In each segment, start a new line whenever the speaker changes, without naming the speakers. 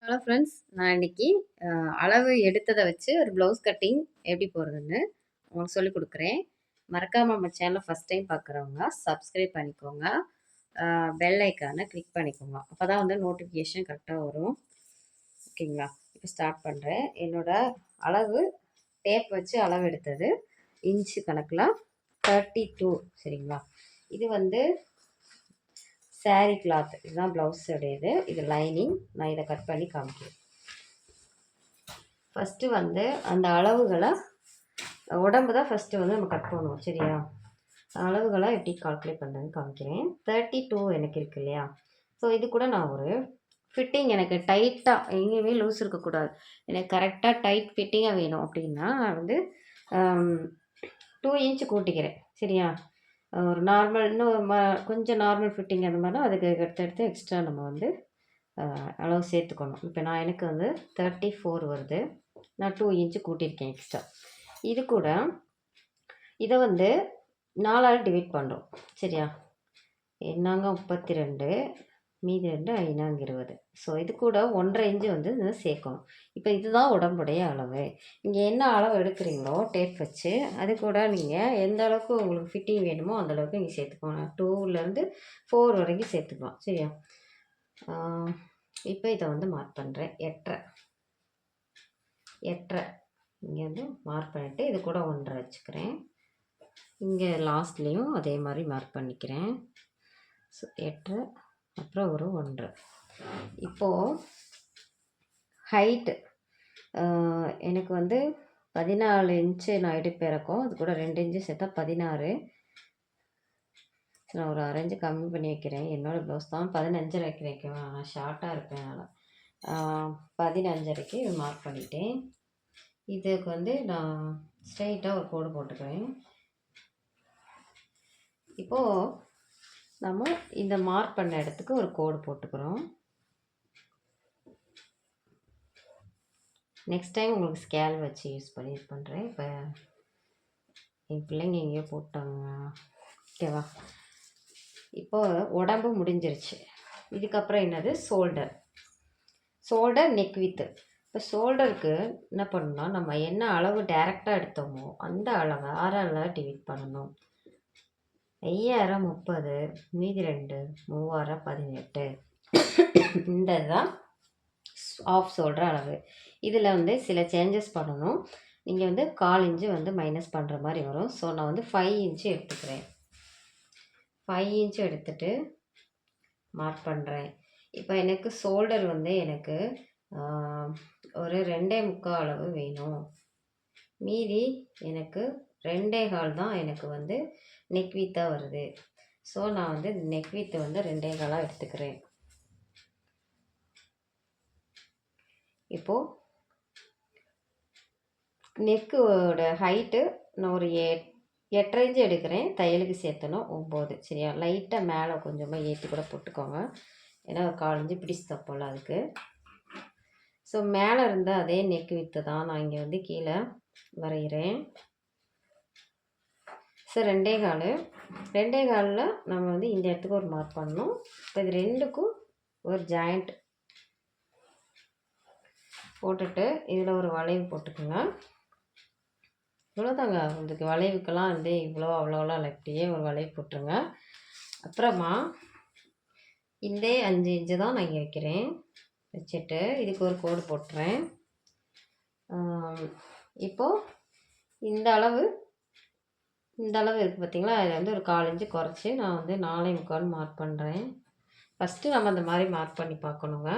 Hello friends, நான் இன்னைக்கு அளவு எடுத்ததை வச்சு ஒரு ப்ளவுஸ் கட்டிங் எப்படி போடுறதுன்னு உங்களுக்கு சொல்லிக் கொடுக்குறேன். மறக்காமல் நம்ம சேனலை ஃபஸ்ட் டைம் பார்க்குறவங்க சப்ஸ்கிரைப் பண்ணிக்கோங்க. பெல் ஐக்கானை கிளிக் பண்ணிக்கோங்க. அப்போ தான் வந்து நோட்டிஃபிகேஷன் கரெக்டாக வரும். ஓகேங்களா? இப்போ ஸ்டார்ட் பண்ணுறேன். என்னோடய அளவு டேப் வச்சு அளவு எடுத்தது இன்ச்சு கணக்கில் 32. சரிங்களா? இது வந்து சாரீ கிளாத். இதுதான் ப்ளவுஸ் உடையது. இது லைனிங். நான் இதை கட் பண்ணி காமிக்கிறேன். ஃபஸ்ட்டு வந்து அந்த அளவுகளை உடம்பு தான் ஃபஸ்ட்டு வந்து நம்ம கட் பண்ணுவோம். சரியா? அளவுகளை எப்படி கால்குலேட் பண்ணுறதுன்னு காமிக்கிறேன். 32 எனக்கு இருக்குது இல்லையா? ஸோ இது கூட நான் ஒரு ஃபிட்டிங் எனக்கு டைட்டாக எங்கேயுமே லூஸ் இருக்கக்கூடாது, எனக்கு கரெக்டாக டைட் ஃபிட்டிங்காக வேணும் அப்படின்னா நான் வந்து 2 இன்ச்சு கூட்டிக்கிறேன். சரியா? ஒரு நார்மல் இன்னும் கொஞ்சம் நார்மல் ஃபிட்டிங் அந்த மாதிரினா அதுக்கு எடுத்து எக்ஸ்ட்ரா நம்ம வந்து அளவு சேர்த்துக்கணும். இப்போ நான் எனக்கு வந்து 34 வருது. நான் 2 இன்ச்சு கூட்டியிருக்கேன் எக்ஸ்ட்ரா. இது கூட இதை வந்து 4ஆல் டிவைட் பண்ணுறோம். சரியா? என்னாங்க 32, மீதி 2 ஐநாங்க 20. ஸோ இது கூட 1.5 இன்ச்சு வந்து இதை சேர்க்கணும். இப்போ இதுதான் உடம்புடைய அளவு. நீங்கள் என்ன அளவு எடுக்கிறீங்களோ டேப் வச்சு அது கூட நீங்கள் எந்த அளவுக்கு உங்களுக்கு ஃபிட்டிங் வேணுமோ அந்தளவுக்கு நீங்கள் சேர்த்துக்கோங்க. 2லேருந்து 4 வரைக்கும் சேர்த்துக்கலாம். சரியா? இப்போ இதை வந்து மார்க் பண்ணுறேன். 8.5 இங்கே வந்து மார்க் பண்ணிவிட்டு இது கூட 1.5 வச்சுக்கிறேன். இங்கே லாஸ்ட்லேயும் அதே மாதிரி மார்க் பண்ணிக்கிறேன். ஸோ 8.5 அப்புறம் ஒரு 1.5. இப்போது ஹைட்டு எனக்கு வந்து 14 இன்ச்சு நான் இடுப்பு இறக்கம். அது கூட 2 இன்ச்சு சேர்த்தா 16. நான் ஒரு 1/2 இன்ச்சு கம்மி பண்ணி வைக்கிறேன். என்னோடய ப்ளவுஸ் தான் 15.5 வைக்கிறேன். நான் ஷார்ட்டாக இருப்பேன். அதனால் 15.5க்கு மார்க் பண்ணிட்டேன். இதுக்கு வந்து நான் ஸ்ட்ரைட்டாக ஒரு கோடு போட்டுக்கிறேன். இப்போது நம்ம இந்த மார்க் பண்ண இடத்துக்கு ஒரு கோடு போட்டுக்கிறோம். நெக்ஸ்ட் டைம் உங்களுக்கு ஸ்கேல் வச்சு யூஸ் பண்ணி இது பண்ணுறேன். இப்போ என் பிள்ளைங்க எங்கேயோ போட்டாங்க. ஓகேவா? இப்போது உடம்பு முடிஞ்சிருச்சு. இதுக்கப்புறம் என்னது? Shoulder neck with. இப்போ ஷோல்டருக்கு என்ன பண்ணணும்னா நம்ம என்ன அளவு டைரெக்டாக எடுத்தோமோ அந்த அளவை 6ஆல் டிவைட் பண்ணணும். 5000 30, மீதி 2 3000 18. இந்த தான் ஆஃப் ஷோல்டர் அளவு. இதில் வந்து சில சேஞ்சஸ் பண்ணணும். நீங்கள் வந்து 1/4 இன்ச்சு வந்து மைனஸ் பண்ணுற மாதிரி வரும். ஸோ நான் வந்து 5 இன்ச்சு எடுத்துக்கிறேன். 5 இன்ச்சு எடுத்துகிட்டு மார்க் பண்ணுறேன். இப்போ எனக்கு ஷோல்டர் வந்து எனக்கு ஒரு 2.25 அளவு வேணும். மீதி எனக்கு 2.25 தான் எனக்கு வந்து நெக் வித்தாக வருது. ஸோ நான் வந்து நெக் வித்து வந்து 2.25 எடுத்துக்கிறேன். இப்போது நெக்கோட ஹைட்டு நான் ஒரு 8.5 இன்ச்சு எடுக்கிறேன். தையலுக்கு சேர்த்தணும் 9. சரியா? லைட்டாக மேலே கொஞ்சமாக ஏற்றி கூட போட்டுக்கோங்க. ஏன்னா ஒரு 1/4 இன்ச்சு பிடிச்சி தப்போம்ல அதுக்கு. ஸோ மேலே இருந்த அதே நெக் வித்து தான் நான் இங்கே வந்து கீழே வரைகிறேன். ஸோ 2.25 நம்ம வந்து இந்த இடத்துக்கு ஒரு மார்க் பண்ணணும். இப்போ இது ரெண்டுக்கும் ஒரு ஜாயிண்ட் போட்டுட்டு இதில் ஒரு வளைவு போட்டுக்கோங்க. இவ்வளோதாங்க. இதுக்கு வளைவுக்கெல்லாம் வந்து இவ்வளோ அவ்வளோலாம் இல்லை, இப்படியே ஒரு வளைவு போட்டுருங்க. அப்புறமா இந்த 5 இன்ச்சு தான் நான் இங்கே வைக்கிறேன். வச்சுட்டு இதுக்கு ஒரு கோடு போட்டுறேன். இப்போது இந்த அளவு இருக்குது பார்த்திங்களா? இதில் வந்து ஒரு 1/4 இன்ச்சு குறைச்சி நான் வந்து 4.25 மார்க் பண்ணுறேன். ஃபஸ்ட்டு நம்ம அந்த மாதிரி மார்க் பண்ணி பார்க்கணுங்க.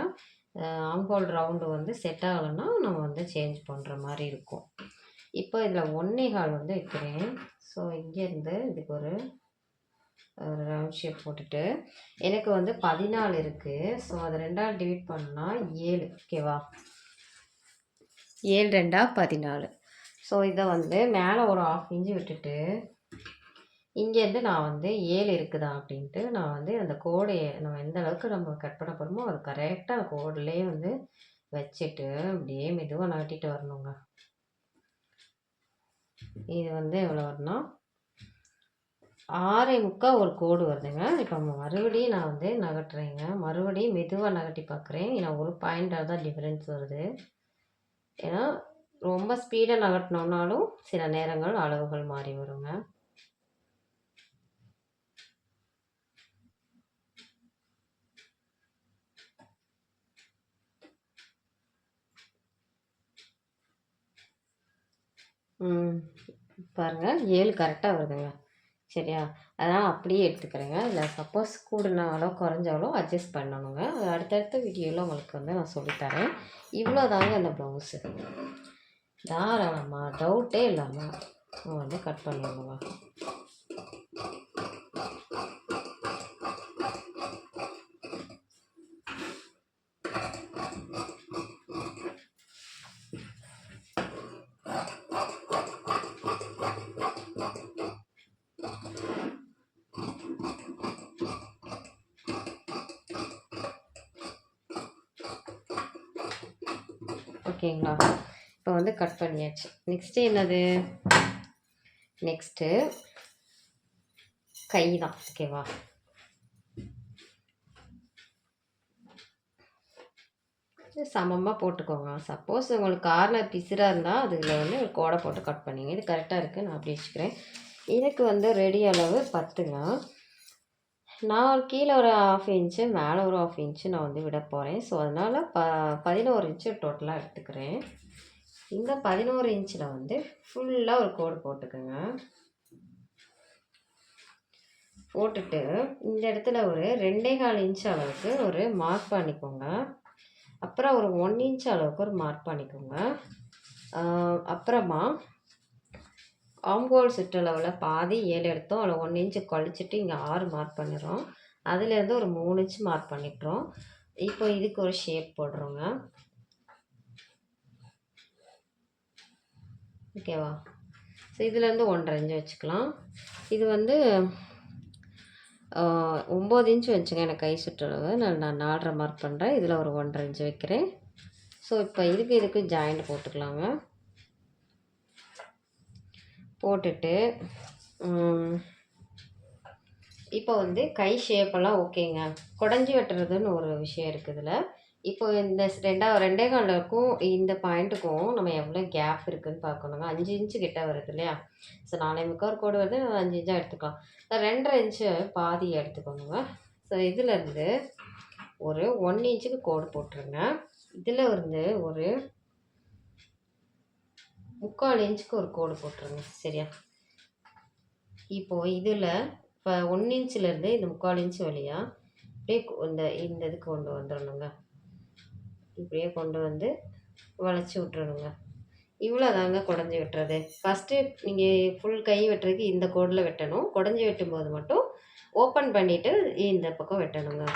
ஆம்ஹோல் ரவுண்டு வந்து செட் ஆகலைன்னா நம்ம வந்து சேஞ்ச் பண்ணுற மாதிரி இருக்கும். இப்போ இதில் 1.25 வந்து வைக்கிறேன். ஸோ இங்கேருந்து இதுக்கு ஒரு ரவுண்ட் ஷேப் போட்டுட்டு எனக்கு வந்து 14 இருக்குது. ஸோ அதை 2ஆல் டிவைட் பண்ணால் 7. ஓகேவா? 7 2 14. ஸோ இதை வந்து மேலே ஒரு 1/2 இன்ச்சு விட்டுட்டு இங்கேருந்து நான் வந்து 7 இருக்குதா அப்படின்ட்டு நான் வந்து அந்த கோடை நம்ம எந்த அளவுக்கு நம்ம கட் பண்ண போகிறோமோ அது கரெக்டாக அந்த கோடுலேயே வந்து வச்சுட்டு அப்படியே மெதுவாக நகட்டிட்டு வரணுங்க. இது வந்து எவ்வளோ வரணும்? 6.25 ஒரு கோடு வருதுங்க. இப்போ மறுபடியும் நான் வந்து நகட்டுறேங்க. மறுபடியும் மெதுவாக நகட்டி பார்க்குறேன். ஏன்னா ஒரு பாயிண்டாக தான் டிஃப்ரென்ஸ் வருது. ஏன்னா ரொம்ப ஸ்பீடாக நகட்டினோம்னாலும் சில நேரங்கள் அளவுகள் மாறி வருங்க. பாருங்கள் 7 கரெக்டாக வருதுங்க. சரியா? அதனால் அப்படியே எடுத்துக்கிறேங்க. இல்லை சப்போஸ் கூடுனாலோ குறைஞ்சாலோ அட்ஜஸ்ட் பண்ணணுங்க. அது அடுத்தடுத்த வீடியோவில் உங்களுக்கு வந்து நான் சொல்லித்தரேன். இவ்வளோ தாங்க அந்த ப்ளவுஸு. தாராளமாக டவுட்டே இல்லாமல் வந்து கட் பண்ணிடணுங்க. ஓகேங்களா? இப்போ வந்து கட் பண்ணியாச்சு. நெக்ஸ்ட்டு என்னது? நெக்ஸ்ட்டு கை தான். ஓகேவா? சமமாக போட்டுக்கோங்க. சப்போஸ் உங்களுக்கு கார்னர் பிசுறாக இருந்தால் அதில் வந்து ஒரு கோடை போட்டு கட் பண்ணிங்க. இது கரெக்டாக இருக்குது. நான் அப்படி வச்சுக்கிறேன். இதுக்கு வந்து ரெடி அளவு 10ங்க. நான் கீழே ஒரு 1/2 இன்ச்சு மேலே ஒரு 1/2 இன்ச்சு நான் வந்து விட போகிறேன். ஸோ அதனால் 11 இன்ச்சு டோட்டலாக எடுத்துக்கிறேன். இந்த 11 இன்ச்சில் வந்து ஃபுல்லாக ஒரு கோடு போட்டுக்கோங்க. போட்டுட்டு இந்த இடத்துல ஒரு 2.25 இன்ச் அளவுக்கு ஒரு மார்க் பண்ணிக்கோங்க. அப்புறம் ஒரு 1 இன்ச் அளவுக்கு ஒரு மார்க் பண்ணிக்கோங்க. அப்புறமா ஆம்கோல் சுற்றளவில் பாதி 7 எடுத்தோம். அதில் 1 இன்ச்சு கழிச்சிட்டு இங்கே 6 மார்க் பண்ணிடுறோம். அதுலேருந்து ஒரு 3 இன்ச்சு மார்க் பண்ணிட்டுறோம். இப்போ இதுக்கு ஒரு ஷேப் போடுறோங்க. ஓகேவா? ஸோ இதுலேருந்து 1.5 இன்ச்சு வச்சுக்கலாம். இது வந்து 9 இன்ச்சு வச்சுங்க எனக்கு கை சுற்றளவு. நான் 4.5 மார்க் பண்ணுறேன். இதில் ஒரு 1.5 இன்ச்சு வைக்கிறேன். ஸோ இப்போ இதுக்கு ஜாயிண்ட் போட்டுக்கலாங்க. போட்டுட்டு இப்போ வந்து கை ஷேப்பெல்லாம் ஓகேங்க. குடஞ்சி வெட்டுறதுன்னு ஒரு விஷயம் இருக்குது இதில். இப்போ இந்த 2.25க்கும் இந்த பாயிண்ட்டுக்கும் நம்ம எவ்வளோ கேப் இருக்குதுன்னு பார்க்கணுங்க. 5 இன்ச்சு கிட்ட வருது இல்லையா? ஸோ 4.25 ஒரு கோடு வருது. 5 இன்ச்சாக எடுத்துக்கலாம். 2.5 இன்ச்சு பாதி எடுத்துக்கோங்க. ஸோ இதிலேருந்து ஒரு 1 இன்ச்சுக்கு கோடு போட்டுருங்க. இதில் வந்து ஒரு 3/4 இன்ச்சுக்கு ஒரு கோடு போட்டுருங்க. சரியா? இப்போது இதில் இப்போ 1 இன்ச்சிலேருந்து இந்த 3/4 இன்ச்சு வழியாக அப்படியே இந்த இதுக்கு கொண்டு வந்துடணுங்க. இப்படியே கொண்டு வந்து வளைச்சி விட்டுறணுங்க. இவ்வளோ தாங்க குடஞ்சி வெட்டுறது. ஃபஸ்ட்டு நீங்கள் ஃபுல் கை வெட்டுறதுக்கு இந்த கோடில் வெட்டணும். குடஞ்சி வெட்டும்போது மட்டும் ஓப்பன் பண்ணிவிட்டு இந்த பக்கம் வெட்டணுங்க.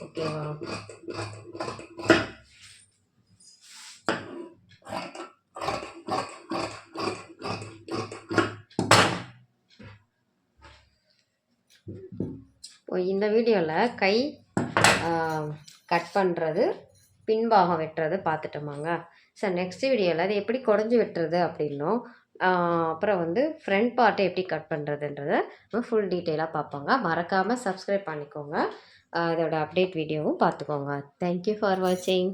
ஓகேவா? இந்த வீடியோவில் கை கட் பண்ணுறது, பின்பாகம் வெட்டுறது பார்த்துட்டோமாங்க. ஸோ நெக்ஸ்ட் வீடியோவில் அது எப்படி குடஞ்சி வெட்டுறது அப்படின்னும், அப்புறம் வந்து ஃப்ரண்ட் பார்ட்டை எப்படி கட் பண்ணுறதுன்றதை ஃபுல் டீட்டெயிலாக பார்ப்போங்க. மறக்காமல் சப்ஸ்கிரைப் பண்ணிக்கோங்க. இதோட அப்டேட் வீடியோவும் பார்த்துக்கோங்க. தேங்க்யூ ஃபார் வாட்சிங்.